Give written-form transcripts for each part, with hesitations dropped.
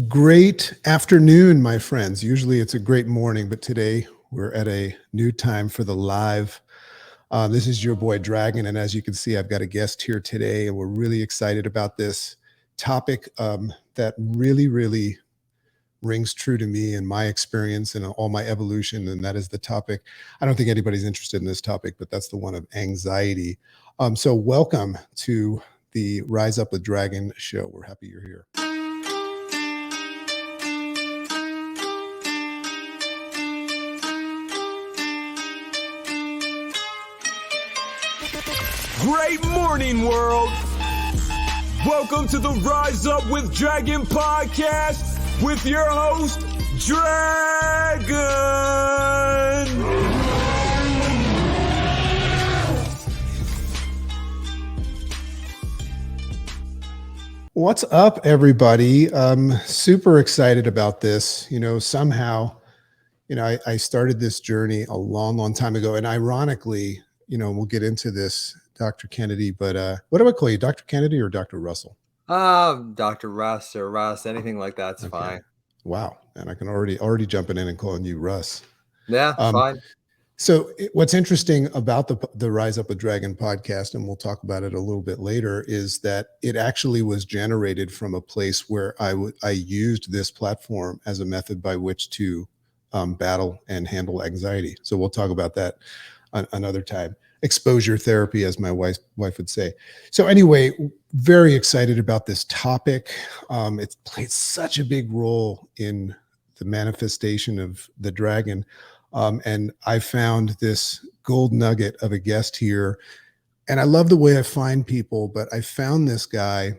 Great afternoon, my friends. Usually it's a great morning, but today we're at a new time for the live. This is your boy Dragon, and as you can see, I've got a guest here today, and we're really excited about this topic that really rings true to me and my experience and all my evolution, and that is the topic. I don't think anybody's interested in this topic, but that's the one of anxiety. So welcome to the Rise Up with Dragon show. We're happy you're here. Great morning, world! Welcome to the Rise Up with Dragon podcast with your host, Dragon! What's up, everybody? I'm super excited about this. Somehow, I started this journey a long time ago. And ironically, we'll get into this, Dr. Kennedy, but what do I call you, Dr. Kennedy or Dr. Russell? Dr. Russ or Russ, anything like that's okay. Fine. Wow. And I can already jumping in and calling you Russ. Yeah, fine. So what's interesting about the Rise Up with Dragon podcast, and we'll talk about it a little bit later, is that it actually was generated from a place where I used this platform as a method by which to battle and handle anxiety. So we'll talk about that another time. Exposure therapy, as my wife would say. So anyway, very excited about this topic. It's played such a big role in the manifestation of the dragon. And I found this gold nugget of a guest here. And I love the way I find people, but I found this guy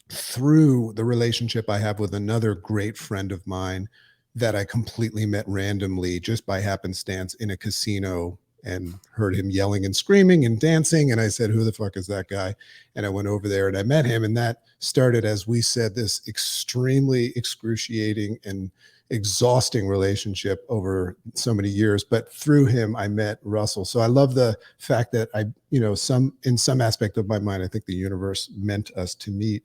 through the relationship I have with another great friend of mine that I completely met randomly just by happenstance in a casino, and heard him yelling and screaming and dancing. And I said, who the fuck is that guy? And I went over there and I met him. And that started, as we said, this extremely excruciating and exhausting relationship over so many years. But through him, I met Russell. So I love the fact that in some aspect of my mind, I think the universe meant us to meet.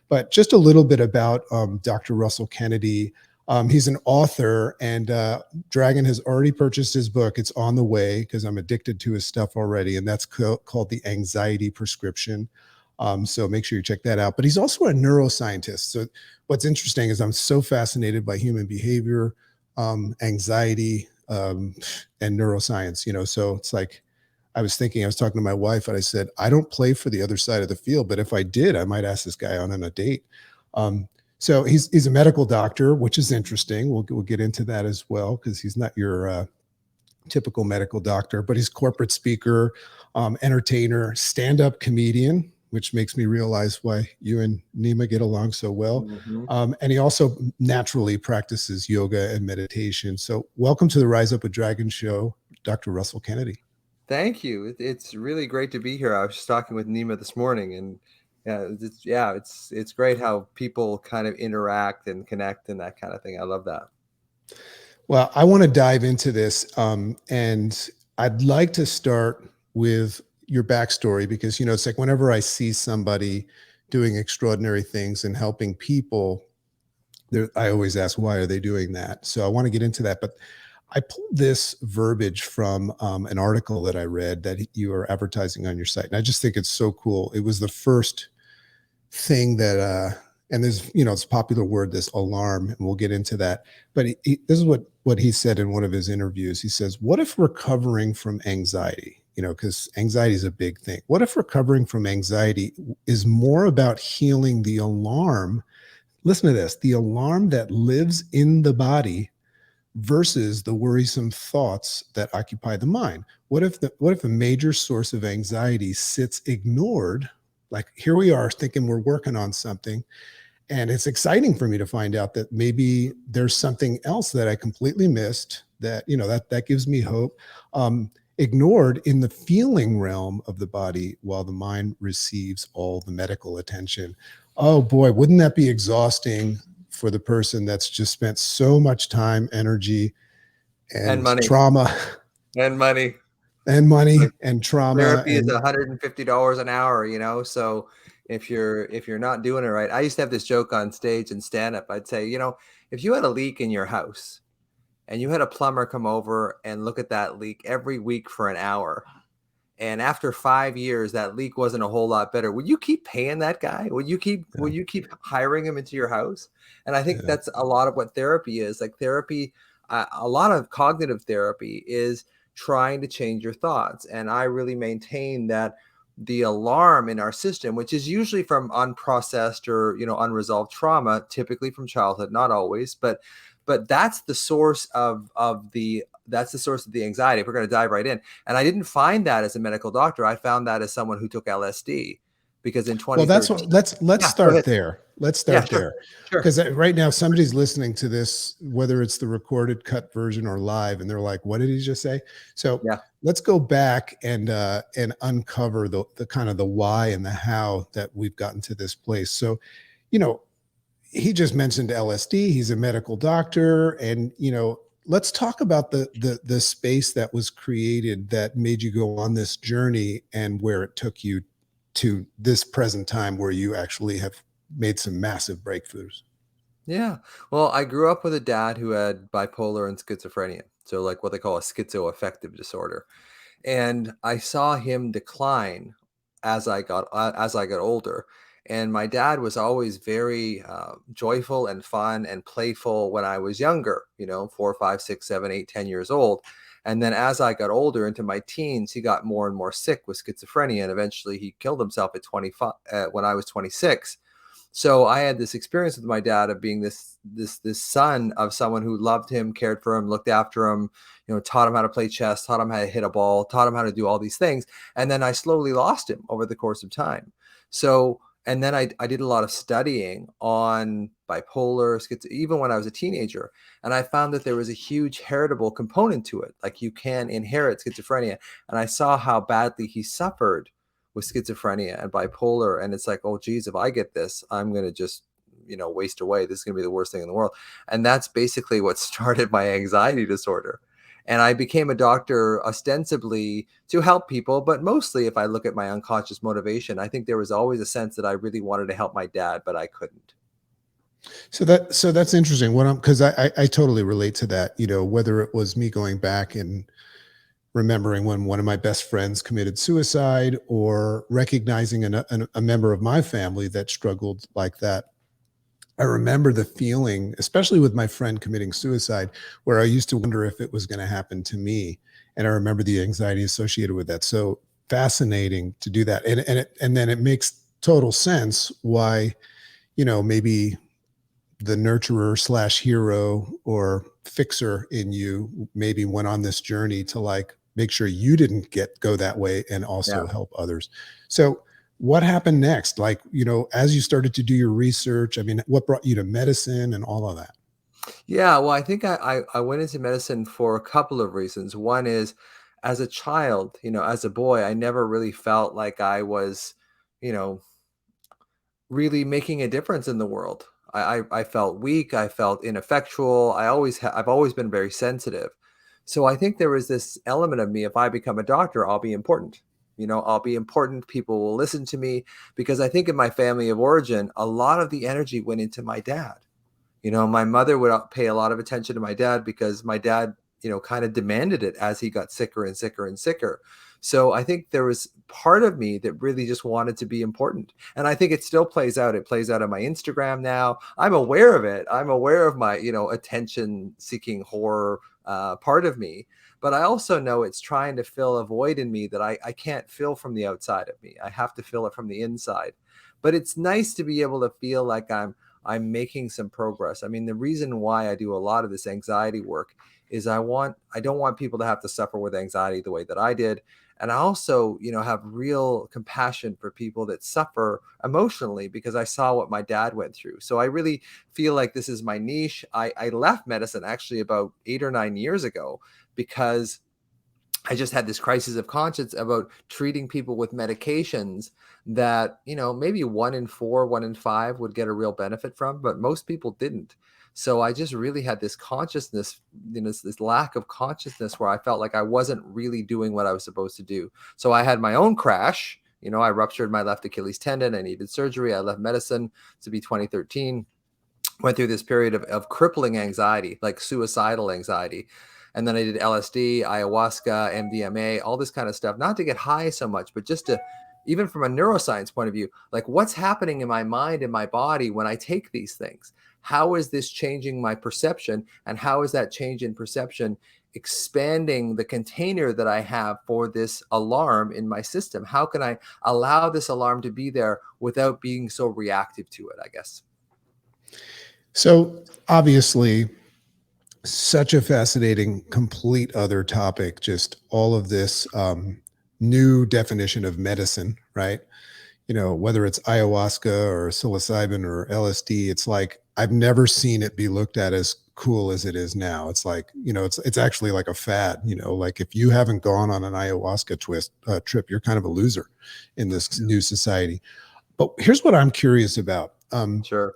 But just a little bit about Dr. Russel Kennedy. He's an author, and Dragon has already purchased his book. It's on the way because I'm addicted to his stuff already, and that's called The Anxiety Prescription. So make sure you check that out. But he's also a neuroscientist. So what's interesting is I'm so fascinated by human behavior, anxiety, and neuroscience. So it's like I was talking to my wife, and I said, I don't play for the other side of the field, but if I did, I might ask this guy on a date. So he's a medical doctor, which is interesting. We'll get into that as well, because he's not your typical medical doctor, but he's corporate speaker, entertainer, stand-up comedian, which makes me realize why you and Nima get along so well. Mm-hmm. And he also naturally practices yoga and meditation. So welcome to the Rise Up with Dragon show, Dr. Russel Kennedy. Thank you. It's really great to be here. I was just talking with Nima this morning, and it's great how people kind of interact and connect and that kind of thing. I love that. Well, I want to dive into this, and I'd like to start with your backstory, because it's like whenever I see somebody doing extraordinary things and helping people, I always ask, why are they doing that? So I want to get into that, but I pulled this verbiage from an article that I read that you are advertising on your site, and I just think it's so cool. It was the first thing that and there's it's a popular word, this alarm, and we'll get into that, but this is what he said in one of his interviews. He says, what if recovering from anxiety, because anxiety is a big thing, what if recovering from anxiety is more about healing the alarm, listen to this, the alarm that lives in the body versus the worrisome thoughts that occupy the mind? What if a major source of anxiety sits ignored? Like, here we are thinking we're working on something, and it's exciting for me to find out that maybe there's something else that I completely missed, that that gives me hope, ignored in the feeling realm of the body, while the mind receives all the medical attention. Oh boy, wouldn't that be exhausting for the person that's just spent so much time, energy, and money, trauma, and money. And money and trauma. Therapy is $150 an hour, so if you're not doing it right. I used to have this joke on stage and stand up. I'd say, if you had a leak in your house and you had a plumber come over and look at that leak every week for an hour, and after 5 years that leak wasn't a whole lot better, would you keep paying that guy? Would you keep hiring him into your house? And I think Yeah. that's a lot of what therapy is. Like therapy, a lot of cognitive therapy is trying to change your thoughts. And I really maintain that the alarm in our system, which is usually from unprocessed or unresolved trauma, typically from childhood, not always, but that's the source of the anxiety. If we're going to dive right in, and I didn't find that as a medical doctor, I found that as someone who took LSD, because in Well, that's 2013. what let's Yeah, go start ahead. there. Let's Yeah, start sure, there. sure. Because right now somebody's listening to this, whether it's the recorded cut version or live, and they're like, what did he just say? So Yeah, let's go back and uncover the kind of the why and the how that we've gotten to this place. So, you know, he just mentioned LSD. He's a medical doctor, and let's talk about the space that was created that made you go on this journey and where it took you to this present time where you actually have made some massive breakthroughs. yeah. Well, I grew up with a dad who had bipolar and schizophrenia, so like what they call a schizoaffective disorder. And I saw him decline as I got older. And my dad was always very joyful and fun and playful when I was younger, 4, 5, 6, 7, 8, 10 years old. And then as I got older into my teens, he got more and more sick with schizophrenia, and eventually he killed himself at 25 when I was 26. So I had this experience with my dad of being this son of someone who loved him, cared for him, looked after him, taught him how to play chess, taught him how to hit a ball, taught him how to do all these things. And then I slowly lost him over the course of time. So, and then I did a lot of studying on bipolar, even when I was a teenager. And I found that there was a huge heritable component to it. Like you can inherit schizophrenia. And I saw how badly he suffered with schizophrenia and bipolar. And it's like, oh, geez, if I get this, I'm going to just, waste away. This is going to be the worst thing in the world. And that's basically what started my anxiety disorder. And I became a doctor ostensibly to help people, but mostly if I look at my unconscious motivation, I think there was always a sense that I really wanted to help my dad, but I couldn't. So that's interesting. What I'm because I totally relate to that. Whether it was me going back and remembering when one of my best friends committed suicide, or recognizing a member of my family that struggled like that. I remember the feeling, especially with my friend committing suicide, where I used to wonder if it was going to happen to me. And I remember the anxiety associated with that. So fascinating to do that. And then it makes total sense why, maybe the nurturer slash hero or fixer in you maybe went on this journey to like make sure you didn't go that way and Yeah. also help others. So what happened next? Like, as you started to do your research, I mean, what brought you to medicine and all of that? Yeah, well, I think I went into medicine for a couple of reasons. One is as a child, as a boy, I never really felt like I was, you know, really making a difference in the world. I felt weak. I felt ineffectual. I've always been very sensitive. So I think there was this element of me, if I become a doctor, I'll be important. I'll be important. People will listen to me, because I think in my family of origin, a lot of the energy went into my dad. My mother would pay a lot of attention to my dad because my dad, kind of demanded it as he got sicker and sicker and sicker. So I think there was part of me that really just wanted to be important. And I think it still plays out. It plays out on my Instagram now. I'm aware of it. I'm aware of my, attention seeking horror part of me. But I also know it's trying to fill a void in me that I can't fill from the outside of me. I have to fill it from the inside. But it's nice to be able to feel like I'm making some progress. I mean, the reason why I do a lot of this anxiety work is I don't want people to have to suffer with anxiety the way that I did. And I also, have real compassion for people that suffer emotionally, because I saw what my dad went through. So I really feel like this is my niche. I left medicine actually about 8 or 9 years ago, because I just had this crisis of conscience about treating people with medications that, maybe 1 in 4, 1 in 5 would get a real benefit from, but most people didn't. So I just really had this consciousness, this lack of consciousness where I felt like I wasn't really doing what I was supposed to do. So I had my own crash You know, I ruptured my left Achilles tendon. I needed surgery. I left medicine to be 2013. Went through this period of crippling anxiety, like suicidal anxiety. And then I did LSD, ayahuasca, MDMA, all this kind of stuff, not to get high so much, but just to, even from a neuroscience point of view, like what's happening in my mind and my body when I take these things? How is this changing my perception? And how is that change in perception expanding the container that I have for this alarm in my system? How can I allow this alarm to be there without being so reactive to it, I guess? So obviously, such a fascinating, complete other topic, just all of this new definition of medicine, right? You know, whether it's ayahuasca or psilocybin or LSD, it's like I've never seen it be looked at as cool as it is now. It's like, you know, it's actually like a fad, you know, like if you haven't gone on an ayahuasca trip, you're kind of a loser in this new society. But here's what I'm curious about. Sure.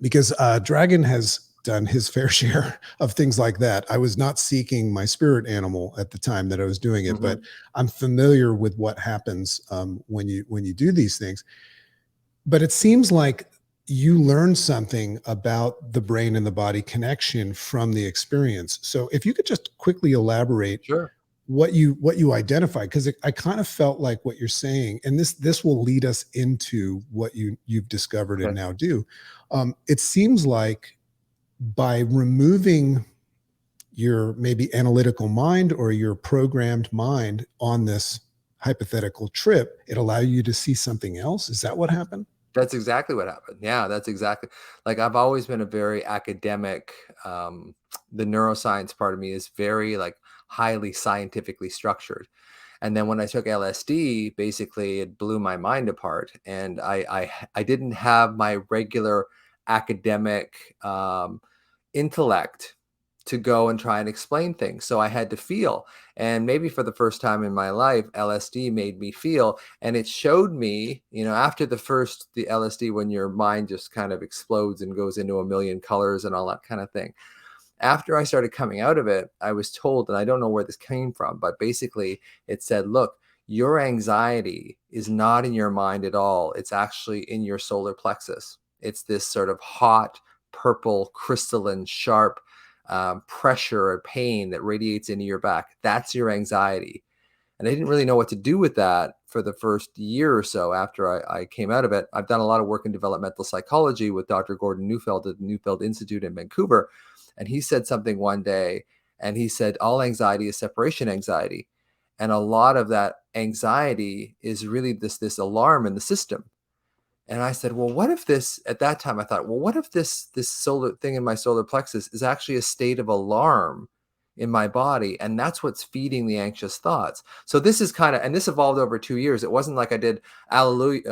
Because Dragon has done his fair share of things like that. I was not seeking my spirit animal at the time that I was doing it, but I'm familiar with what happens when you do these things. But it seems like you learn something about the brain and the body connection from the experience. So if you could just quickly elaborate Sure. what you identified, because I kind of felt like what you're saying, and this will lead us into what you've discovered and Okay. now do. It seems like by removing your maybe analytical mind or your programmed mind on this hypothetical trip, it allowed you to see something else. Is that what happened? That's exactly what happened. Yeah, that's exactly, like I've always been a very academic, the neuroscience part of me is very like highly scientifically structured. And then when I took LSD, basically it blew my mind apart. And I didn't have my regular academic intellect to go and try and explain things. So I had to feel. And maybe for the first time in my life, LSD made me feel. And it showed me, you know, after the LSD, when your mind just kind of explodes and goes into a million colors and all that kind of thing. After I started coming out of it, I was told, and I don't know where this came from, but basically it said, look, your anxiety is not in your mind at all. It's actually in your solar plexus. It's this sort of hot, purple, crystalline, sharp pressure or pain that radiates into your back. That's your anxiety. And I didn't really know what to do with that for the first year or so after I came out of it. I've done a lot of work in developmental psychology with Dr. Gordon Neufeld at the Neufeld Institute in Vancouver. And he said something one day, and he said, all anxiety is separation anxiety. And a lot of that anxiety is really this alarm in the system. And I said, well, what if this, at that time I thought, well, what if this solar thing in my solar plexus is actually a state of alarm in my body, and that's what's feeding the anxious thoughts. So this is kind of, and this evolved over 2 years. It wasn't like I did hallelujah,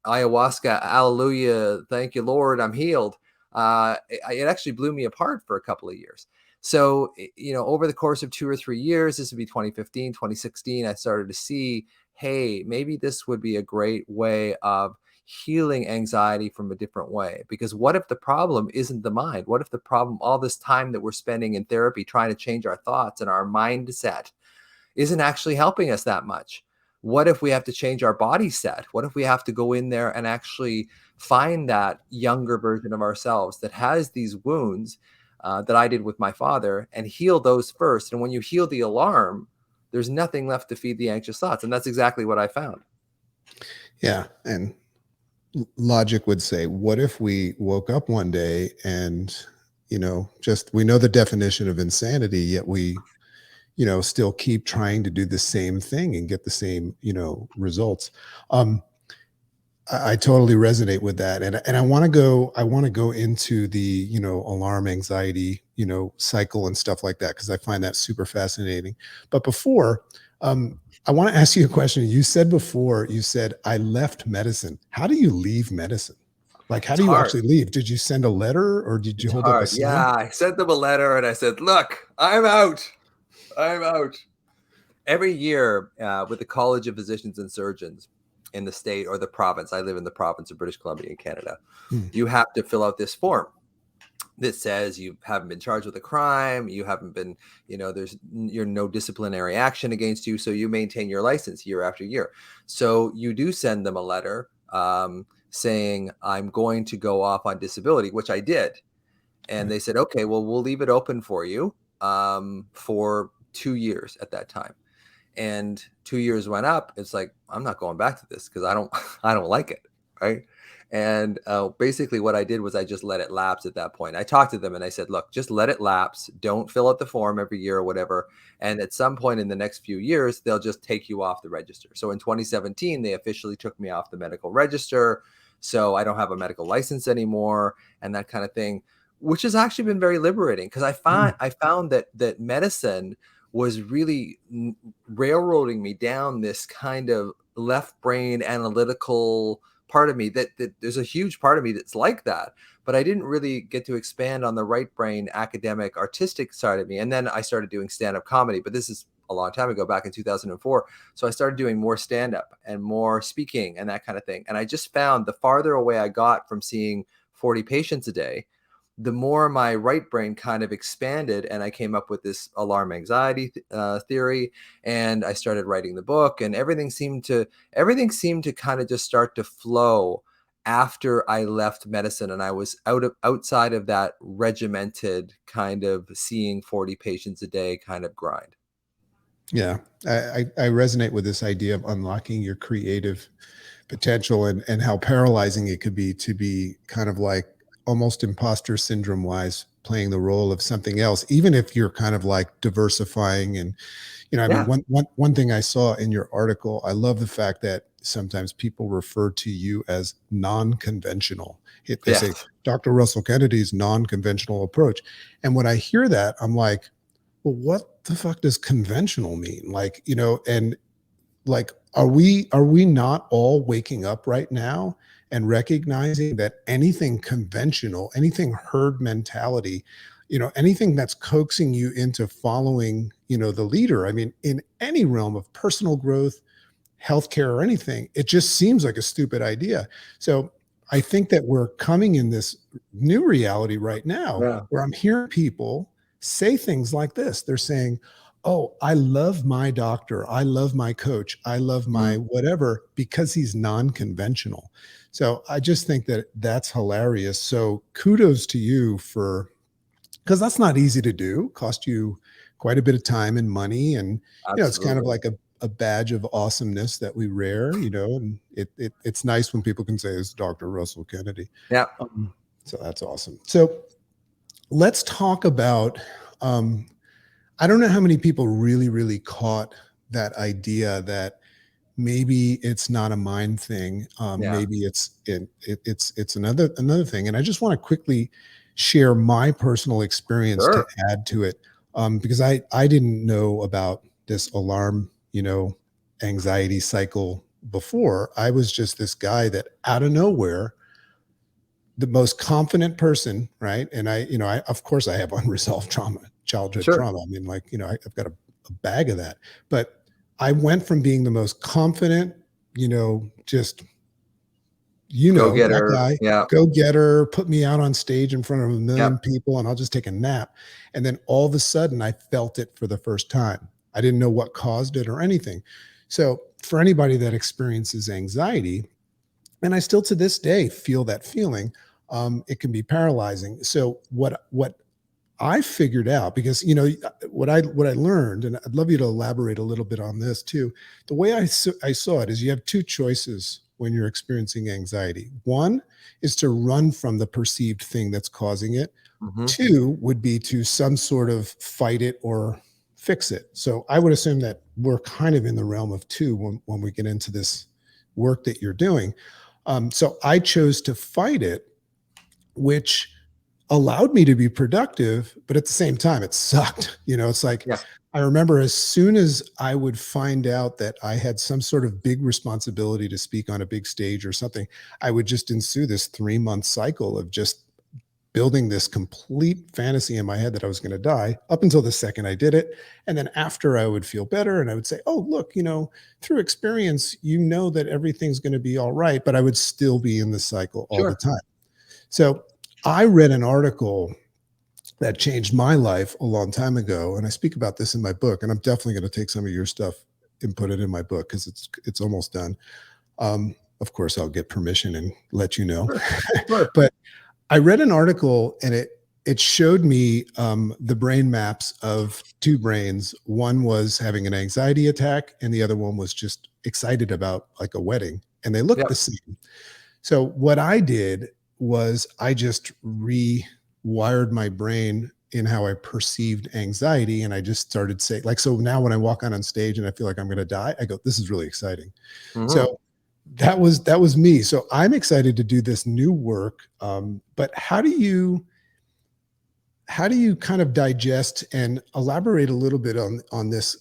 ayahuasca, hallelujah, thank you, Lord, I'm healed. It actually blew me apart for a couple of years. So, over the course of 2 or 3 years, this would be 2015, 2016, I started to see, hey, maybe this would be a great way of healing anxiety from a different way. Because what if the problem isn't the mind? What if the problem, all this time that we're spending in therapy trying to change our thoughts and our mindset, isn't actually helping us that much? What if we have to change our body set? What if we have to go in there and actually find that younger version of ourselves that has these wounds that I did with my father, and heal those first? And when you heal the alarm, there's nothing left to feed the anxious thoughts. And that's exactly what I found. Yeah. And logic would say, what if we woke up one day and, just we know the definition of insanity, yet we, still keep trying to do the same thing and get the same, results. I totally resonate with that. And I want to go into the, alarm anxiety, cycle and stuff like that, because I find that super fascinating. But before, I want to ask you a question. You said before, I left medicine. How do you leave medicine? Like, how do you actually leave? Did you send a letter or did you hold up a sign? Yeah, I sent them a letter and I said, look, I'm out. I'm out. Every year with the College of Physicians and Surgeons in the state or the province, I live in the province of British Columbia in Canada, you have to fill out this form. that says you haven't been charged with a crime, you haven't been, you're no disciplinary action against you, so you maintain your license year after year. So you do send them a letter saying, I'm going to go off on disability, which I did. And Right. they said, okay, well, we'll leave it open for you for 2 years at that time. And 2 years went up. It's like, I'm not going back to this because I don't like it. Right. And basically what I did was I just let it lapse at that point. I talked to them and I said, look, just let it lapse. Don't fill out the form every year or whatever. And at some point in the next few years, they'll just take you off the register. So in 2017, they officially took me off the medical register. So I don't have a medical license anymore and that kind of thing, which has actually been very liberating because Mm. I found that medicine was really railroading me down this kind of left brain analytical part of me that there's a huge part of me that's like that, but I didn't really get to expand on the right brain academic artistic side of me. And then I started doing stand-up comedy, but this is a long time ago, back in 2004. So I started doing more stand-up and more speaking and that kind of thing. And I just found the farther away I got from seeing 40 patients a day, the more my right brain kind of expanded, and I came up with this alarm anxiety theory, and I started writing the book, and everything seemed to kind of just start to flow after I left medicine, and I was outside of that regimented kind of seeing 40 patients a day kind of grind. Yeah, I resonate with this idea of unlocking your creative potential, and how paralyzing it could be to be kind of like almost imposter syndrome wise playing the role of something else, even if you're kind of like diversifying. And I mean, Yeah, one thing I saw in your article, I love the fact that sometimes people refer to you as non-conventional. They say yes, Dr. Russell Kennedy's non-conventional approach. And when I hear that, I'm like, well, what the fuck does conventional mean? Like, and like, are we not all waking up right now and recognizing that anything conventional, anything herd mentality, anything that's coaxing you into following, the leader? I mean, in any realm of personal growth, healthcare, or anything, it just seems like a stupid idea. So I think that we're coming in this new reality right now yeah, where I'm hearing people say things like this. They're saying, oh, I love my doctor, I love my coach, I love my mm, whatever, because he's non-conventional. So I just think that that's hilarious. So kudos to you for, because that's not easy to do. Cost you quite a bit of time and money, and it's kind of absolutely. like a badge of awesomeness that we wear. And it's nice when people can say it's Dr. Russell Kennedy. Yeah, So that's awesome. So let's talk about. Um, I don't know how many people really caught that idea that maybe it's not a mind thing. yeah, Maybe it's another thing. And I just want to quickly share my personal experience to sure, add to it, because I didn't know about this alarm, anxiety cycle before. I was just this guy that out of nowhere, the most confident person, right? And I of course I have unresolved trauma, childhood sure. trauma. I mean, like, I've got a bag of that. But I went from being the most confident, just Go that getter. guy, Yeah, go getter, put me out on stage in front of a million yep. people and I'll just take a nap. And then all of a sudden I felt it for the first time. I didn't know what caused it or anything. So for anybody that experiences anxiety, and I still to this day feel that feeling, it can be paralyzing. So what I figured out, because what I learned, and I'd love you to elaborate a little bit on this too. The way I saw it is you have two choices when you're experiencing anxiety. One is to run from the perceived thing that's causing it. Hmm. Two would be to some sort of fight it or fix it. So I would assume that we're kind of in the realm of two when we get into this work that you're doing. So I chose to fight it, which allowed me to be productive, but at the same time, it sucked. It's like, Yeah, I remember as soon as I would find out that I had some sort of big responsibility to speak on a big stage or something, I would just ensue this 3-month cycle of just building this complete fantasy in my head that I was going to die up until the second I did it. And then after, I would feel better and I would say, oh, look, through experience, that everything's going to be all right. But I would still be in the cycle all the sure. time. So I read an article that changed my life a long time ago. And I speak about this in my book, and I'm definitely going to take some of your stuff and put it in my book because it's almost done. Of course, I'll get permission and let you know. Sure, sure. But I read an article, and it showed me the brain maps of two brains. One was having an anxiety attack, and the other one was just excited about like a wedding, and they looked the Yep. same. So what I did was I just rewired my brain in how I perceived anxiety, and I just started saying, like, so now when I walk on stage and I feel like I'm going to die, I go, "This is really exciting." Mhm. So that was me. So I'm excited to do this new work. But how do you kind of digest and elaborate a little bit on this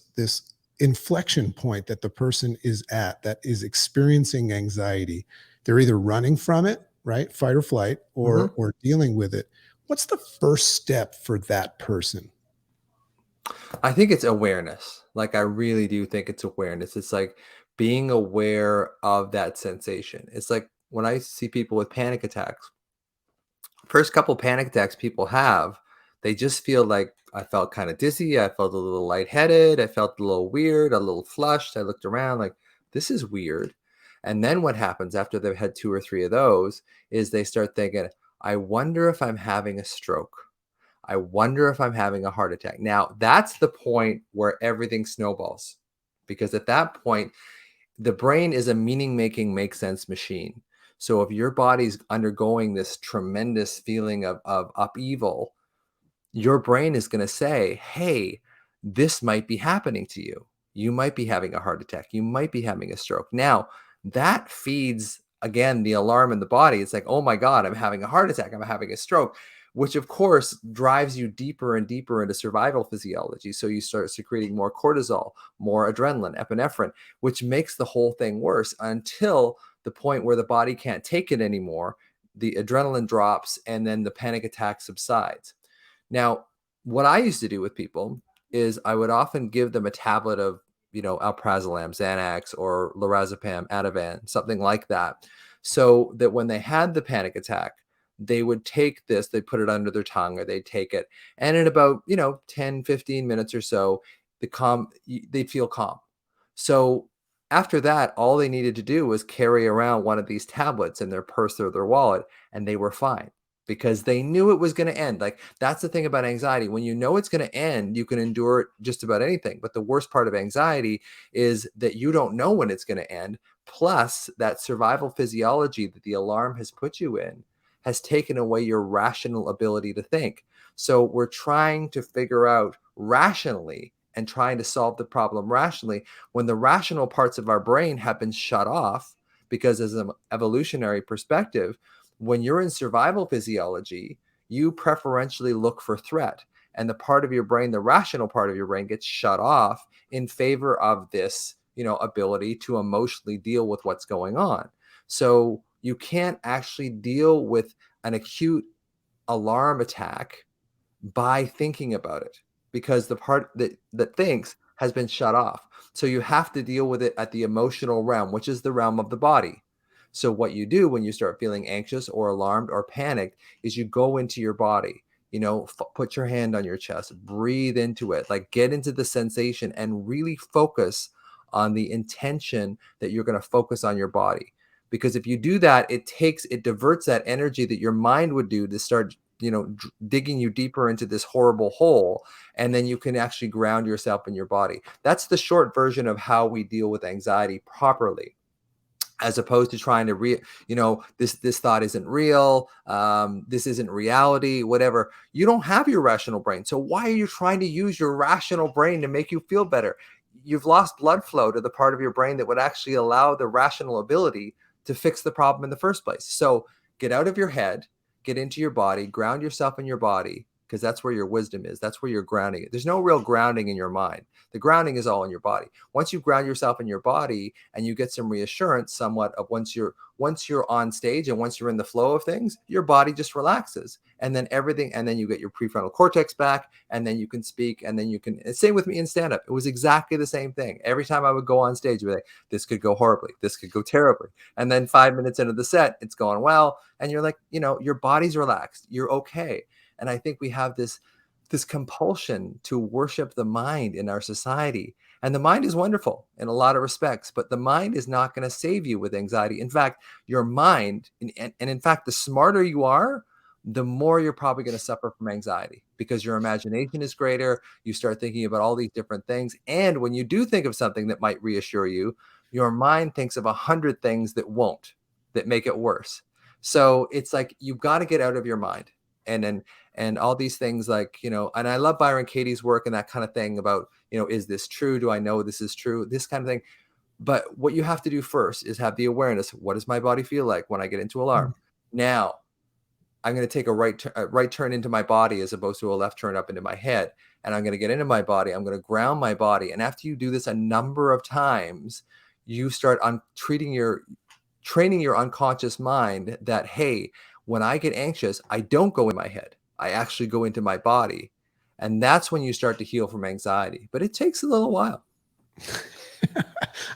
inflection point that the person is at that is experiencing anxiety? They're either running from it, right, fight or flight, or Mhm. dealing with it. What's the first step for that person? I think it's awareness. Like, I really do think it's awareness. It's like being aware of that sensation. It's like when I see people with panic attacks, first couple panic attacks people have, they just feel like I felt kind of dizzy. I felt a little lightheaded. I felt a little weird, a little flushed. I looked around like, this is weird. And then what happens after they've had two or three of those is they start thinking, I wonder if I'm having a stroke. I wonder if I'm having a heart attack. Now, that's the point where everything snowballs. Because at that point, the brain is a meaning making, make sense machine. So if your body's undergoing this tremendous feeling of upheaval, your brain is going to say, hey, this might be happening to you. You might be having a heart attack. You might be having a stroke. Now, that feeds again the alarm in the body. It's like, oh my God, I'm having a heart attack. I'm having a stroke, which of course drives you deeper and deeper into survival physiology. So you start secreting more cortisol, more adrenaline, epinephrine, which makes the whole thing worse until the point where the body can't take it anymore. The adrenaline drops and then the panic attack subsides. Now, what I used to do with people is I would often give them a tablet of, alprazolam, Xanax, or lorazepam, Ativan, something like that, so that when they had the panic attack, they would take this, they put it under their tongue, or they'd take it, and in about 10, 15 minutes or so, they'd feel calm. So after that, all they needed to do was carry around one of these tablets in their purse or their wallet, and they were fine because they knew it was going to end. Like, that's the thing about anxiety. When you know it's going to end, you can endure just about anything. But the worst part of anxiety is that you don't know when it's going to end. Plus, that survival physiology that the alarm has put you in has taken away your rational ability to think. So we're trying to figure out rationally and trying to solve the problem rationally when the rational parts of our brain have been shut off, because as an evolutionary perspective, when you're in survival physiology, you preferentially look for threat. And the part of your brain, the rational part of your brain, gets shut off in favor of this, ability to emotionally deal with what's going on. So you can't actually deal with an acute alarm attack by thinking about it, because the part that thinks has been shut off. So you have to deal with it at the emotional realm, which is the realm of the body. So what you do when you start feeling anxious or alarmed or panicked is you go into your body, put your hand on your chest, breathe into it, like get into the sensation and really focus on the intention that you're going to focus on your body. Because if you do that, it diverts that energy that your mind would do to start digging you deeper into this horrible hole, and then you can actually ground yourself in your body. That's the short version of how we deal with anxiety properly, as opposed to trying to this thought isn't real, this isn't reality, whatever. You don't have your rational brain, so why are you trying to use your rational brain to make you feel better? You've lost blood flow to the part of your brain that would actually allow the rational ability to fix the problem in the first place. So get out of your head, get into your body, ground yourself in your body, because that's where your wisdom is. That's where you're grounding. There's no real grounding in your mind. The grounding is all in your body. Once you ground yourself in your body and you get some reassurance somewhat of once you're on stage and once you're in the flow of things, your body just relaxes. And then you get your prefrontal cortex back, and then you can speak, and then you can, same with me in stand-up. It was exactly the same thing. Every time I would go on stage, I'd be like, this could go horribly, this could go terribly. And then 5 minutes into the set, it's going well. And you're like, your body's relaxed. You're okay. And I think we have this compulsion to worship the mind in our society. And the mind is wonderful in a lot of respects, but the mind is not going to save you with anxiety. In fact, your mind, and in fact, the smarter you are, the more you're probably going to suffer from anxiety because your imagination is greater. You start thinking about all these different things. And when you do think of something that might reassure you, your mind thinks of 100 things that won't, that make it worse. So it's like you've got to get out of your mind. And all these things like, and I love Byron Katie's work and that kind of thing about, is this true? Do I know this is true? This kind of thing. But what you have to do first is have the awareness. What does my body feel like when I get into alarm? Now, I'm going to take a right turn into my body as opposed to a left turn up into my head. And I'm going to get into my body. I'm going to ground my body. And after you do this a number of times, you start training your unconscious mind that, hey, when I get anxious, I don't go in my head. I actually go into my body. And that's when you start to heal from anxiety. But it takes a little while.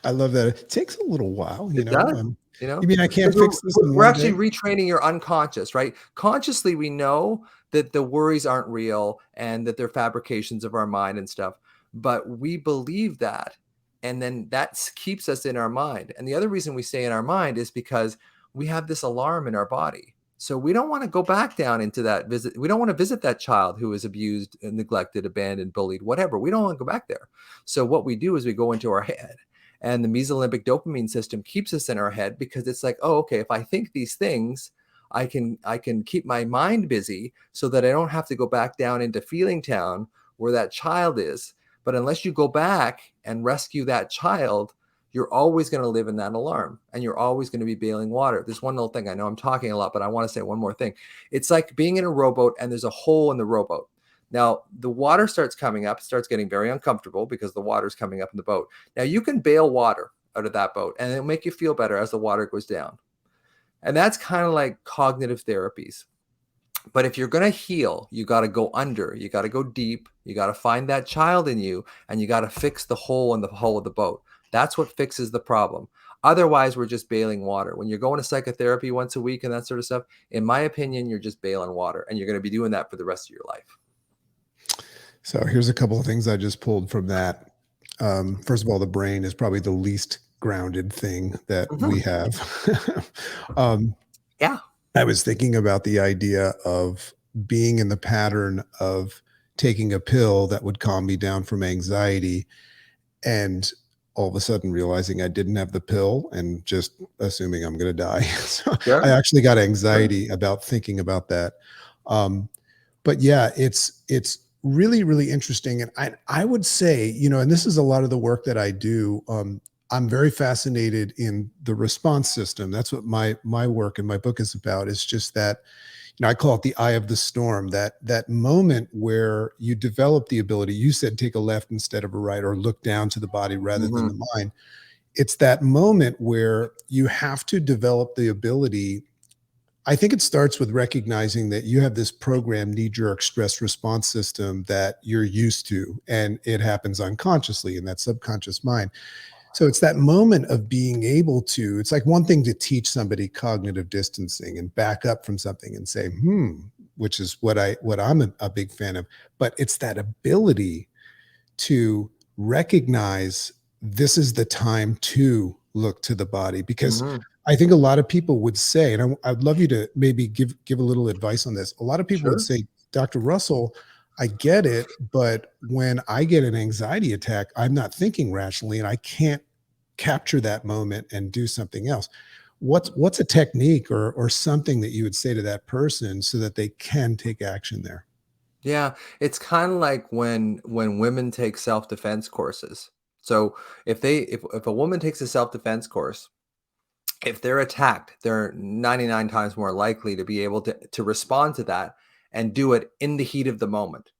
I love that. It takes a little while, It does. You mean I can't fix this in We're one actually day? retraining your unconscious, right? Consciously, we know that the worries aren't real and that they're fabrications of our mind and stuff, but we believe that. And then that keeps us in our mind. And the other reason we stay in our mind is because we have this alarm in our body. So we don't want to go back down into that visit. We don't want to visit that child who is abused, neglected, abandoned, bullied, whatever. We don't want to go back there. So what we do is we go into our head. And the mesolimbic dopamine system keeps us in our head because it's like, oh, okay, if I think these things, I can keep my mind busy so that I don't have to go back down into feeling town where that child is. But unless you go back and rescue that child, you're always going to live in that alarm and you're always going to be bailing water. There's one little thing. I know I'm talking a lot, but I want to say one more thing. It's like being in a rowboat and there's a hole in the rowboat. Now, the water starts coming up, starts getting very uncomfortable because the water's coming up in the boat. Now, you can bail water out of that boat and it'll make you feel better as the water goes down. And that's kind of like cognitive therapies. But if you're going to heal, you got to go under, you got to go deep, you got to find that child in you, and you got to fix the hole in the hull of the boat. That's what fixes the problem. Otherwise, we're just bailing water. When you're going to psychotherapy once a week and that sort of stuff, in my opinion, you're just bailing water, and you're going to be doing that for the rest of your life. So here's a couple of things I just pulled from that. First of all, the brain is probably the least grounded thing that we have. Yeah. I was thinking about the idea of being in the pattern of taking a pill that would calm me down from anxiety and all of a sudden realizing I didn't have the pill and just assuming I'm going to die. So Sure. I actually got anxiety about thinking about that. But yeah, it's really, really interesting. And I would say, and this is a lot of the work that I do. I'm very fascinated in the response system. That's what my work and my book is about. It's just that, I call it the eye of the storm, that moment where you develop the ability, you said take a left instead of a right, or look down to the body rather than the mind. It's that moment where you have to develop the ability. I think it starts with recognizing that you have this programmed knee-jerk stress response system that you're used to, and it happens unconsciously in that subconscious mind. So it's that moment of being able to, it's like one thing to teach somebody cognitive distancing and back up from something and say, which is what I'm a big fan of, but it's that ability to recognize this is the time to look to the body. Because I think a lot of people would say, and I'd love you to maybe give a little advice on this. A lot of people would say, Dr. Russell, I get it, but when I get an anxiety attack, I'm not thinking rationally and I can't capture that moment and do something else. What's a technique or something that you would say to that person so that they can take action there? Yeah, it's kind of like when women take self-defense courses. So if a woman takes a self-defense course, if they're attacked, they're 99 times more likely to be able to respond to that and do it in the heat of the moment.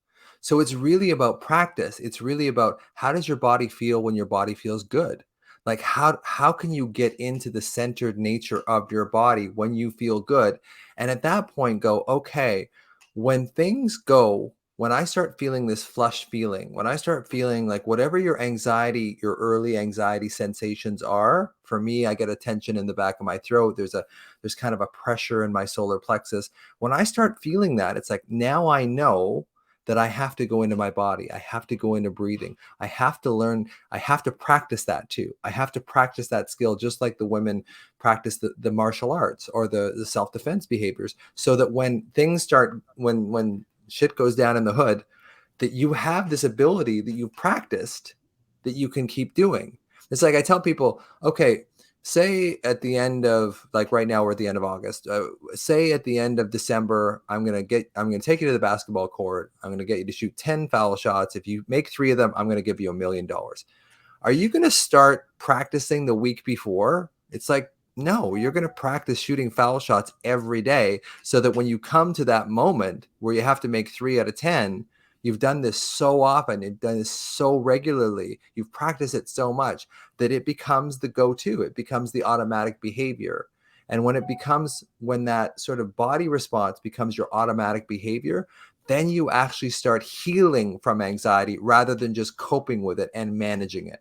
So it's really about practice. It's really about how does your body feel when your body feels good? Like how can you get into the centered nature of your body when you feel good? And at that point go, okay, when things go when I start feeling this flush feeling, when I start feeling like whatever your anxiety, your early anxiety sensations are, for me, I get a tension in the back of my throat. There's kind of a pressure in my solar plexus. When I start feeling that, it's like, now I know that I have to go into my body. I have to go into breathing. I have to learn. I have to practice that too. I have to practice that skill, just like the women practice the martial arts or the self-defense behaviors, so that when things start, when shit goes down in the hood, that you have this ability that you've practiced that you can keep doing. It's like I tell people, okay, say at the end of, like right now we're at the end of August, say at the end of December, I'm going to take you to the basketball court. I'm going to get you to shoot 10 foul shots. If you make 3 of them, I'm going to give you $1 million. Are you going to start practicing the week before? It's like, no, you're going to practice shooting foul shots every day, so that when you come to that moment where you have to make 3 out of 10, you've done this so often, you've done this so regularly, you've practiced it so much that it becomes the go-to, it becomes the automatic behavior. And when that sort of body response becomes your automatic behavior, then you actually start healing from anxiety rather than just coping with it and managing it.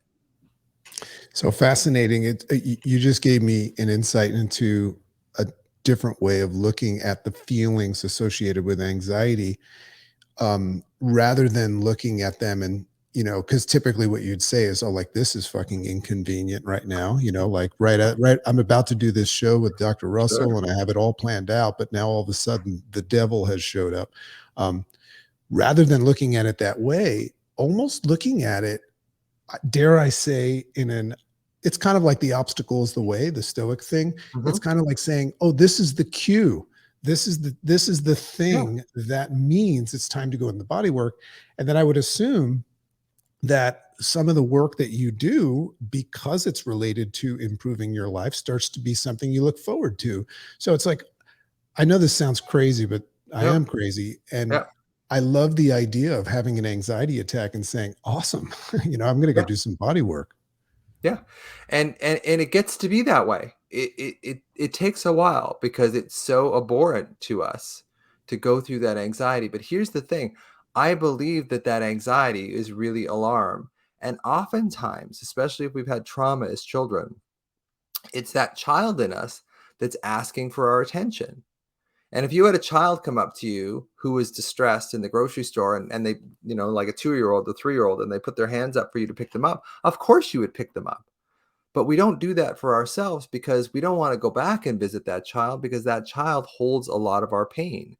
So fascinating. You just gave me an insight into a different way of looking at the feelings associated with anxiety, rather than looking at them and, because typically what you'd say is, oh, like, this is fucking inconvenient right now, like right, I'm about to do this show with Dr. Sure. Russell and I have it all planned out, but now all of a sudden the devil has showed up. Rather than looking at it that way, almost looking at it, dare I say, it's kind of like the obstacle is the way, the Stoic thing. It's kind of like saying, oh, this is the cue. This is the Yeah. thing that means it's time to go in the body work. And then I would assume that some of the work that you do, because it's related to improving your life, starts to be something you look forward to. So it's like, I know this sounds crazy, but I Yeah. am crazy. And Yeah. I love the idea of having an anxiety attack and saying, awesome, I'm going to go Yeah. do some body work. Yeah. And it gets to be that way. It takes a while because it's so abhorrent to us to go through that anxiety. But here's the thing. I believe that anxiety is really alarm. And oftentimes, especially if we've had trauma as children, it's that child in us that's asking for our attention. And if you had a child come up to you who was distressed in the grocery store, and they, like a 2-year-old, a 3-year-old, and they put their hands up for you to pick them up, of course you would pick them up. But we don't do that for ourselves because we don't want to go back and visit that child, because that child holds a lot of our pain.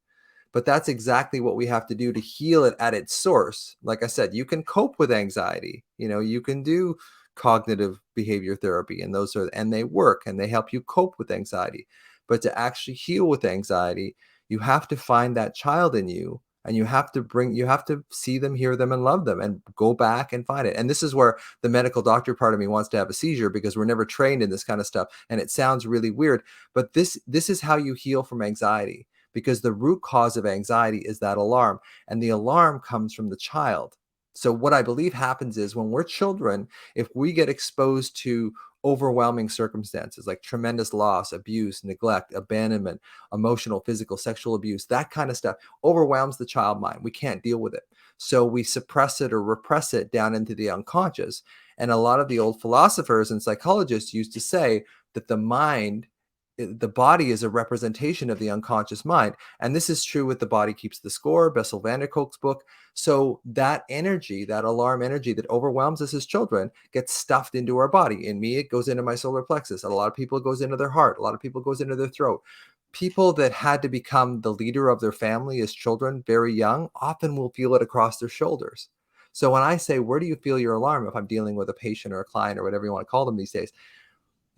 But that's exactly what we have to do to heal it at its source. Like I said, you can cope with anxiety. You can do cognitive behavior therapy, and they work and they help you cope with anxiety. But to actually heal with anxiety, you have to find that child in you, and you have to see them, hear them, and love them, and go back and find it. And this is where the medical doctor part of me wants to have a seizure, because we're never trained in this kind of stuff. And it sounds really weird, but this is how you heal from anxiety, because the root cause of anxiety is that alarm, and the alarm comes from the child. So what I believe happens is, when we're children, if we get exposed to overwhelming circumstances like tremendous loss, abuse, neglect, abandonment, emotional, physical, sexual abuse, that kind of stuff overwhelms the child mind. We can't deal with it. So we suppress it or repress it down into the unconscious. And a lot of the old philosophers and psychologists used to say that the body is a representation of the unconscious mind. And this is true with The Body Keeps the Score, Bessel van der Kolk's book. So that energy, that alarm energy that overwhelms us as children, gets stuffed into our body. In me, it goes into my solar plexus. And a lot of people, it goes into their heart. A lot of people, it goes into their throat. People that had to become the leader of their family as children, very young, often will feel it across their shoulders. So when I say, where do you feel your alarm? If I'm dealing with a patient or a client or whatever you want to call them these days,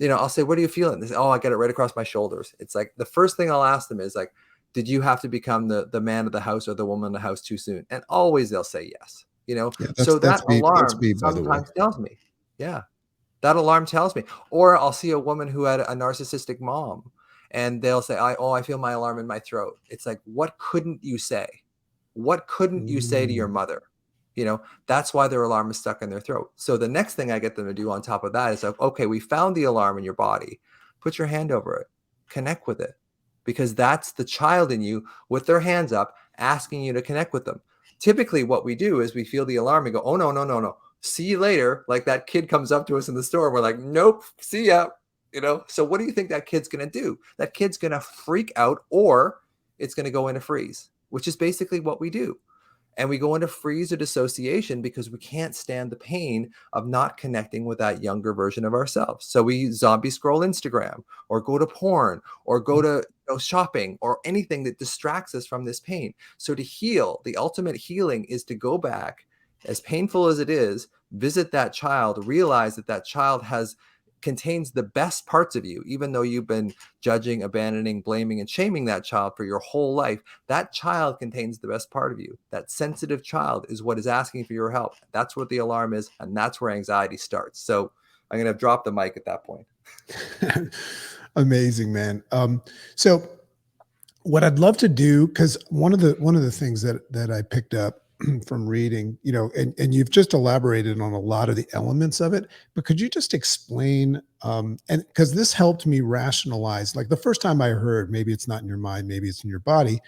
I'll say, what do you feel? And they say, oh, I get it right across my shoulders. It's like, the first thing I'll ask them is like, did you have to become the man of the house or the woman of the house too soon? And always they'll say yes, Yeah, so that's that me. That's alarm me, by the way. sometimes tells me, yeah, that alarm tells me. Or I'll see a woman who had a narcissistic mom, and they'll say, I feel my alarm in my throat. It's like, what couldn't you say? What couldn't you say to your Mm. mother? That's why their alarm is stuck in their throat. So the next thing I get them to do on top of that is like, okay, we found the alarm in your body. Put your hand over it, connect with it. because that's the child in you with their hands up asking you to connect with them. Typically, what we do is we feel the alarm and go, oh, no, no, no, no. See you later. Like that kid comes up to us in the store. And we're like, nope, see ya. So what do you think that kid's going to do? That kid's going to freak out, or it's going to go into freeze, which is basically what we do. And we go into freeze or dissociation because we can't stand the pain of not connecting with that younger version of ourselves. So we zombie scroll Instagram, or go to porn, or go to shopping, or anything that distracts us from this pain. So to heal, the ultimate healing is to go back, as painful as it is, visit that child, realize that that child contains the best parts of you, even though you've been judging, abandoning, blaming, and shaming that child for your whole life. That child contains the best part of you. That sensitive child is what is asking for your help. That's what the alarm is, and that's where anxiety starts. So I'm going to drop the mic at that point. Amazing, man. So what I'd love to do, because one of the things that I picked up from reading, and you've just elaborated on a lot of the elements of it, but could you just explain, and because this helped me rationalize, like the first time I heard, maybe it's not in your mind, maybe it's in your body,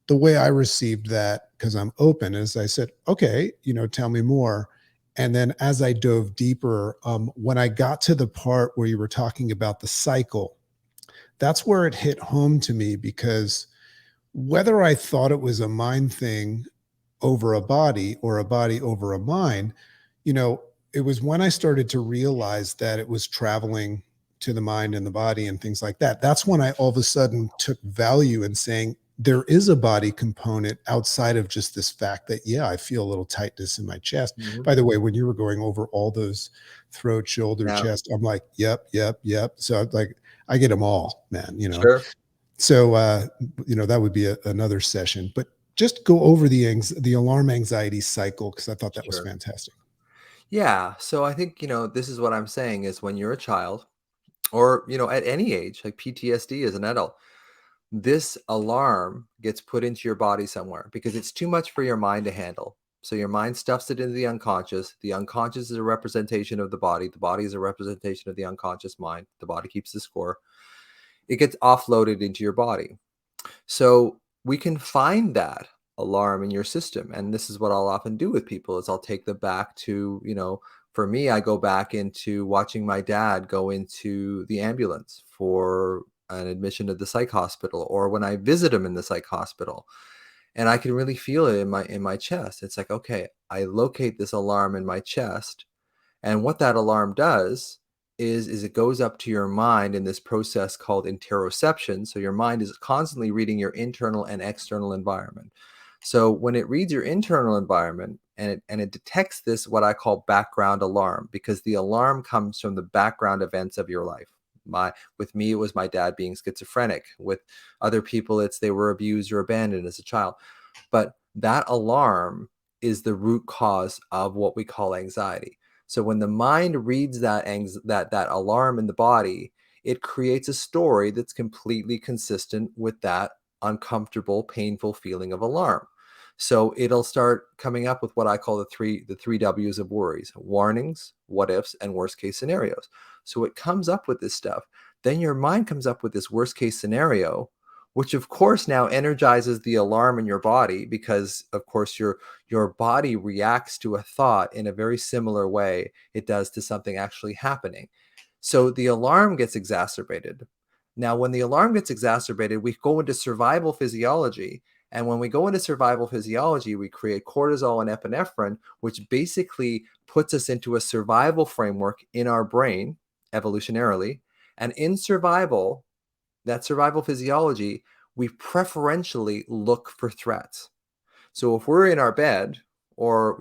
the way I received that, because I'm open, is I said, okay, tell me more. And then as I dove deeper, when I got to the part where you were talking about the cycle, that's where it hit home to me, because whether I thought it was a mind thing over a body or a body over a mind, it was when I started to realize that it was traveling to the mind and the body and things like that. That's when I all of a sudden took value in saying there is a body component outside of just this fact that, yeah, I feel a little tightness in my chest. By the way, when you were going over all those throat, shoulder, Yeah. chest, I'm like, yep. So like, I get them all, man, Sure. So, that would be another session, but just go over the alarm anxiety cycle, because I thought that was Sure. fantastic. Yeah. So I think, this is what I'm saying is, when you're a child, or, at any age, like PTSD as an adult, this alarm gets put into your body somewhere because it's too much for your mind to handle. So your mind stuffs it into the unconscious. The unconscious is a representation of the body. The body is a representation of the unconscious mind. The body keeps the score. It gets offloaded into your body. So we can find that alarm in your system. And this is what I'll often do with people, is I'll take them back to, for me, I go back into watching my dad go into the ambulance for an admission to the psych hospital, or when I visit him in the psych hospital, and I can really feel it in my chest. It's like, okay, I locate this alarm in my chest, and what that alarm does is it goes up to your mind in this process called interoception. So your mind is constantly reading your internal and external environment. So when it reads your internal environment, and it detects this, what I call background alarm, because the alarm comes from the background events of your life. With me, it was my dad being schizophrenic. With other people, it's they were abused or abandoned as a child. But that alarm is the root cause of what we call anxiety. So when the mind reads that alarm in the body, it creates a story that's completely consistent with that uncomfortable, painful feeling of alarm. So it'll start coming up with what I call the three W's of worries: warnings, what ifs, and worst case scenarios. So it comes up with this stuff. Then your mind comes up with this worst case scenario, which of course now energizes the alarm in your body, because of course your body reacts to a thought in a very similar way it does to something actually happening. So the alarm gets exacerbated. Now, when the alarm gets exacerbated, we go into survival physiology. And when we go into survival physiology, we create cortisol and epinephrine, which basically puts us into a survival framework in our brain, evolutionarily. And in survival, that survival physiology, we preferentially look for threats. So if we're in our bed, or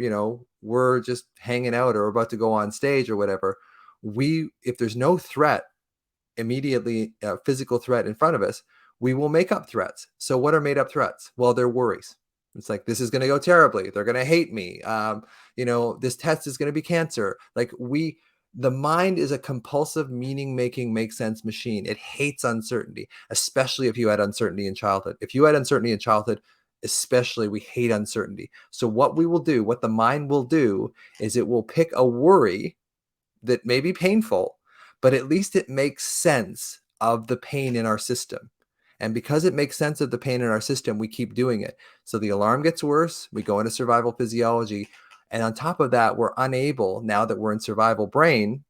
we're just hanging out, or about to go on stage or whatever, if there's no threat immediately, physical threat in front of us, we will make up threats. So what are made up threats? Well, they're worries. It's like, this is going to go terribly. They're going to hate me. This test is going to be cancer. The mind is a compulsive meaning-making, make sense machine. It hates uncertainty, especially if you had uncertainty in childhood. If you had uncertainty in childhood, especially, we hate uncertainty. So what the mind will do, is it will pick a worry that may be painful, but at least it makes sense of the pain in our system. And because it makes sense of the pain in our system, we keep doing it. So the alarm gets worse. We go into survival physiology. And on top of that, we're unable, now that we're in survival brain,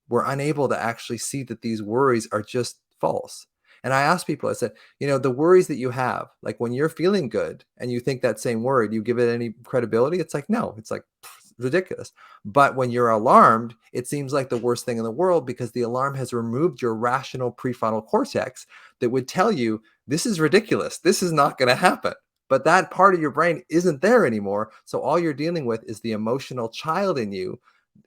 we're unable to actually see that these worries are just false. And I asked people, I said, the worries that you have, like when you're feeling good and you think that same worry, do you give it any credibility? It's like, no, it's like ridiculous. But when you're alarmed, it seems like the worst thing in the world because the alarm has removed your rational prefrontal cortex that would tell you, this is ridiculous. This is not going to happen. But that part of your brain isn't there anymore. So all you're dealing with is the emotional child in you,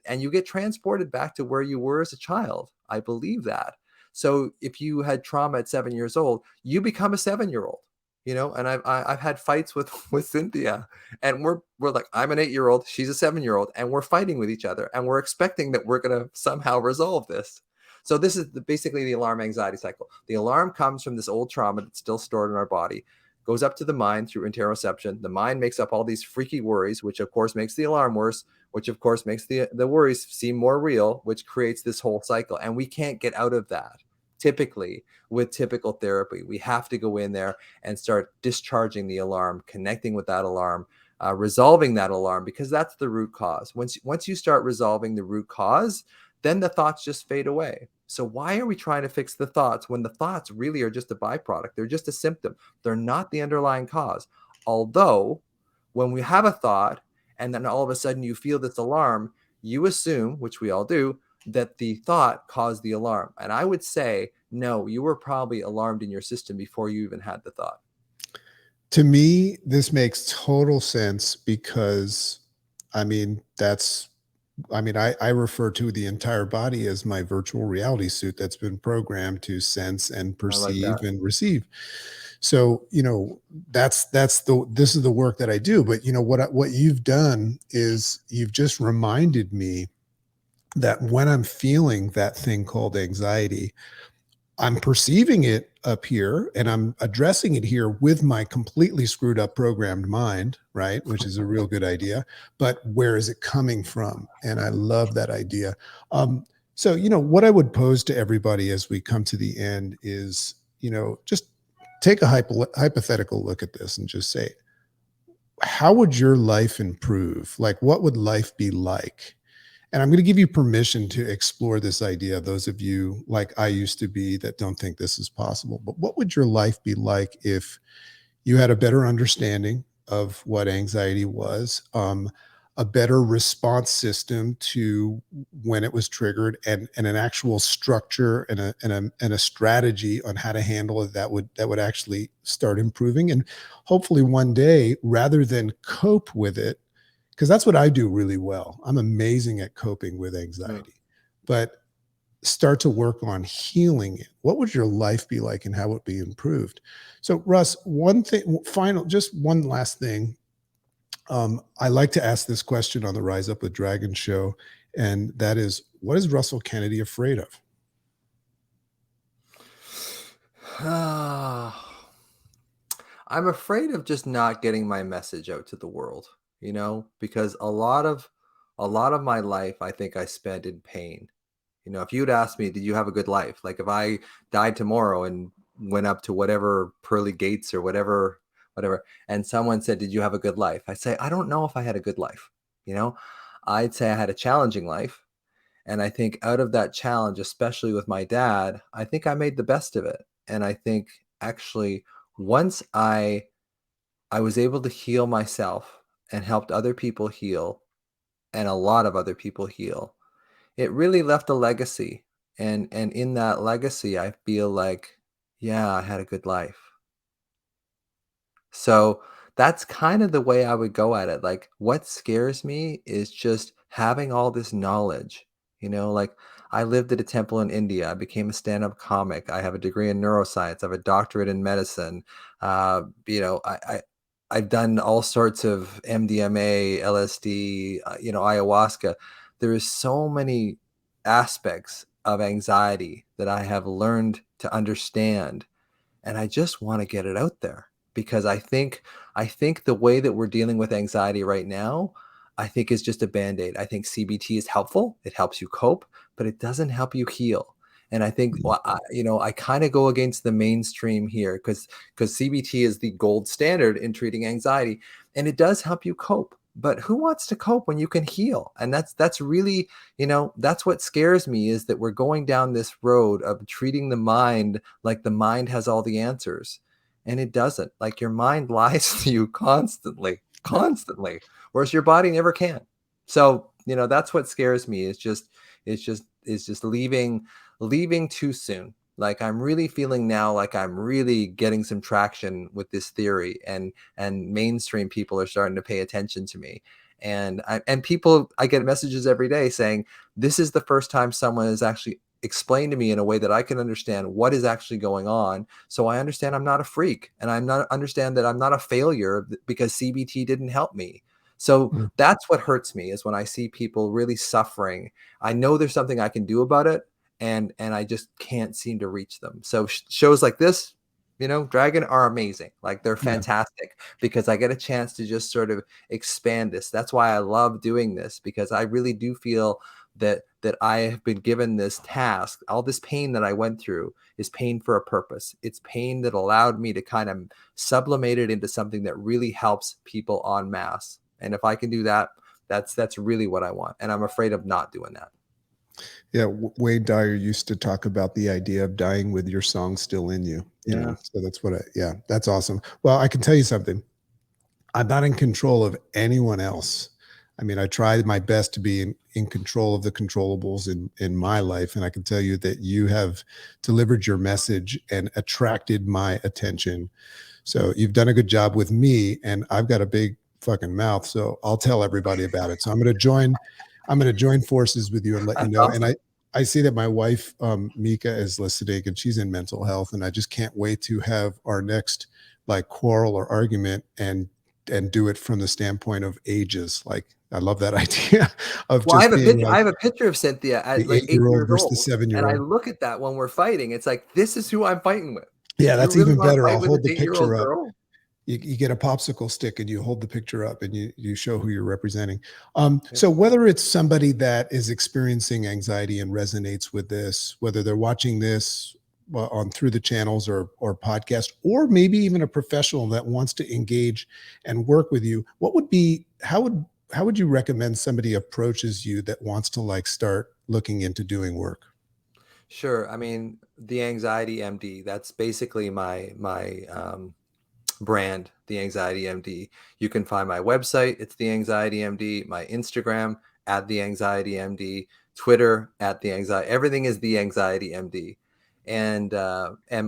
and you get transported back to where you were as a child. I believe that. So if you had trauma at 7 years old, you become a 7-year-old, and I've had fights with with Cynthia, and we're like, I'm an 8-year-old, she's a 7-year-old, and we're fighting with each other, and we're expecting that we're going to somehow resolve this. So this is basically the alarm anxiety cycle. The alarm comes from this old trauma that's still stored in our body, goes up to the mind through interoception. The mind makes up all these freaky worries, which of course makes the alarm worse, which of course makes the worries seem more real, which creates this whole cycle. And we can't get out of that typically with typical therapy. We have to go in there and start discharging the alarm, connecting with that alarm, resolving that alarm, because that's the root cause. Once you start resolving the root cause, then the thoughts just fade away. So why are we trying to fix the thoughts when the thoughts really are just a byproduct? They're just a symptom. They're not the underlying cause. Although when we have a thought and then all of a sudden you feel this alarm, you assume, which we all do, that the thought caused the alarm. And I would say, no, you were probably alarmed in your system before you even had the thought. To me, this makes total sense because I mean, I refer to the entire body as my virtual reality suit that's been programmed to sense and I like perceive that. and receive. So, this is the work that I do. But what you've done is you've just reminded me that when I'm feeling that thing called anxiety, I'm perceiving it up here and I'm addressing it here with my completely screwed up programmed mind, right? Which is a real good idea. But where is it coming from? And I love that idea. So, what I would pose to everybody as we come to the end is, just take a hypothetical look at this and just say, how would your life improve? Like, what would life be like? And I'm going to give you permission to explore this idea. Those of you like I used to be that don't think this is possible, but what would your life be like if you had a better understanding of what anxiety was, a better response system to when it was triggered, and an actual structure and a strategy on how to handle it that would actually start improving, and hopefully one day, rather than cope with it, because that's what I do really well. I'm amazing at coping with Mm. anxiety, but start to work on healing it. What would your life be like and how would it be improved? So, Russ, one thing, just one last thing. I like to ask this question on the Rise Up with Dragon show, and that is, what is Russell Kennedy afraid of? I'm afraid of just not getting my message out to the world, because a lot of my life I think I spent in pain. If you'd asked me, did you have a good life? Like if I died tomorrow and went up to whatever pearly gates or whatever, and someone said, did you have a good life? I'd say, I don't know if I had a good life. You know, I'd say I had a challenging life. And I think out of that challenge, especially with my dad, I think I made the best of it. And I think actually once I was able to heal myself and helped other people heal and a lot of other people heal, it really left a legacy. And in that legacy, I feel like, yeah, I had a good life. So that's kind of the way I would go at it. Like, what scares me is just having all this knowledge. Like I lived at a temple in India. I became a stand up comic. I have a degree in neuroscience. I have a doctorate in medicine. I've done all sorts of MDMA, LSD, ayahuasca. There is so many aspects of anxiety that I have learned to understand, and I just want to get it out there because I think the way that we're dealing with anxiety right now, I think is just a band-aid. I think CBT is helpful. It helps you cope, but it doesn't help you heal. And I think, well, I kind of go against the mainstream here because CBT is the gold standard in treating anxiety, and it does help you cope. But who wants to cope when you can heal? And that's really, that's what scares me, is that we're going down this road of treating the mind like the mind has all the answers. And it doesn't. Like, your mind lies to you constantly, constantly, whereas your body never can. So, that's what scares me, is just leaving too soon. Like, I'm really feeling now like I'm really getting some traction with this theory, and mainstream people are starting to pay attention to me. And I get messages every day saying, this is the first time someone has actually explained to me in a way that I can understand what is actually going on. So I understand I'm not a freak, and understand that I'm not a failure because CBT didn't help me. So Mm. that's what hurts me, is when I see people really suffering. I know there's something I can do about it, and I just can't seem to reach them. So shows like this, Dragon, are amazing. Like, they're Yeah. fantastic, because I get a chance to just sort of expand this. That's why I love doing this, because I really do feel that I have been given this task. All this pain that I went through is pain for a purpose. It's pain that allowed me to kind of sublimate it into something that really helps people en masse. And if I can do that, that's really what I want. And I'm afraid of not doing that. Yeah, Wade Dyer used to talk about the idea of dying with your song still in you, Yeah. So that's yeah, that's awesome. Well, I can tell you something. I'm not in control of anyone else. I mean, I try my best to be in control of the controllables in my life. And I can tell you that you have delivered your message and attracted my attention. So you've done a good job with me, and I've got a big fucking mouth. So I'll tell everybody about it. So I'm going to join forces with you and let you That's know. And awesome. I see that my wife, Mika, is listening, and she's in mental health. And I just can't wait to have our next like quarrel or argument and do it from the standpoint of ages. Like, I love that idea of Well, just being I like have a picture of Cynthia the at like 8 8-year-old years versus the old, and I 7-year-old. look at that when we're fighting. It's like, this is who I'm fighting with. Yeah, You that's really even want to better. fight I'll with hold this the 8-year-old picture up. girl? You get a popsicle stick and you hold the picture up and you show who you're representing. Yeah. So whether it's somebody that is experiencing anxiety and resonates with this, whether they're watching this on through the channels or podcast, or maybe even a professional that wants to engage and work with you, how would you recommend somebody approaches you that wants to like start looking into doing work? Sure. I mean, the Anxiety MD, that's basically my brand, the Anxiety MD. You can find my website, it's the Anxiety MD, my Instagram at the Anxiety MD, Twitter at the Anxiety. Everything is the Anxiety MD, and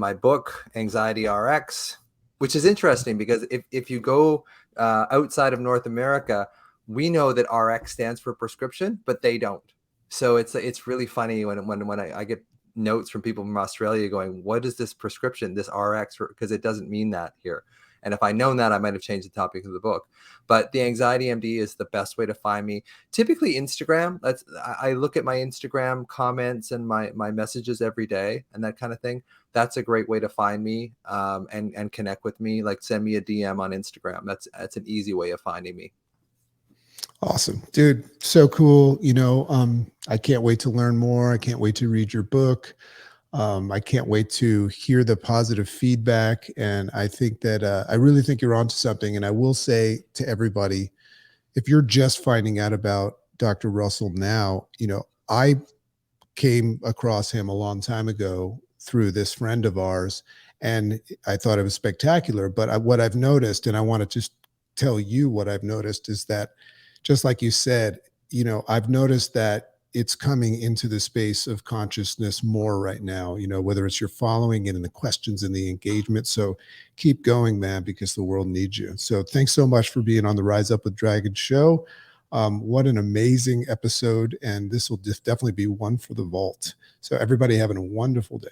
my book, Anxiety RX, which is interesting because if you go outside of North America, we know that RX stands for prescription, but they don't. So it's really funny when I get notes from people from Australia going, what is this prescription, this RX? Because it doesn't mean that here. And if I'd known that, I might have changed the topic of the book. But the Anxiety MD is the best way to find me. Typically Instagram. I look at my Instagram comments and my messages every day and that kind of thing. That's a great way to find me and connect with me. Like, send me a DM on Instagram. That's an easy way of finding me. Awesome, dude. So cool. I can't wait to learn more. I can't wait to read your book. I can't wait to hear the positive feedback. And I think that I really think you're onto something. And I will say to everybody, if you're just finding out about Dr. Russell now, I came across him a long time ago through this friend of ours, and I thought it was spectacular. But what I've noticed, and I want to just tell you what I've noticed, is that just like you said, I've noticed that it's coming into the space of consciousness more right now, whether it's your following and in the questions and the engagement. So keep going, man, because the world needs you. So thanks so much for being on the Rise Up with Dragon show. What an amazing episode. And this will definitely be one for the vault. So everybody having a wonderful day.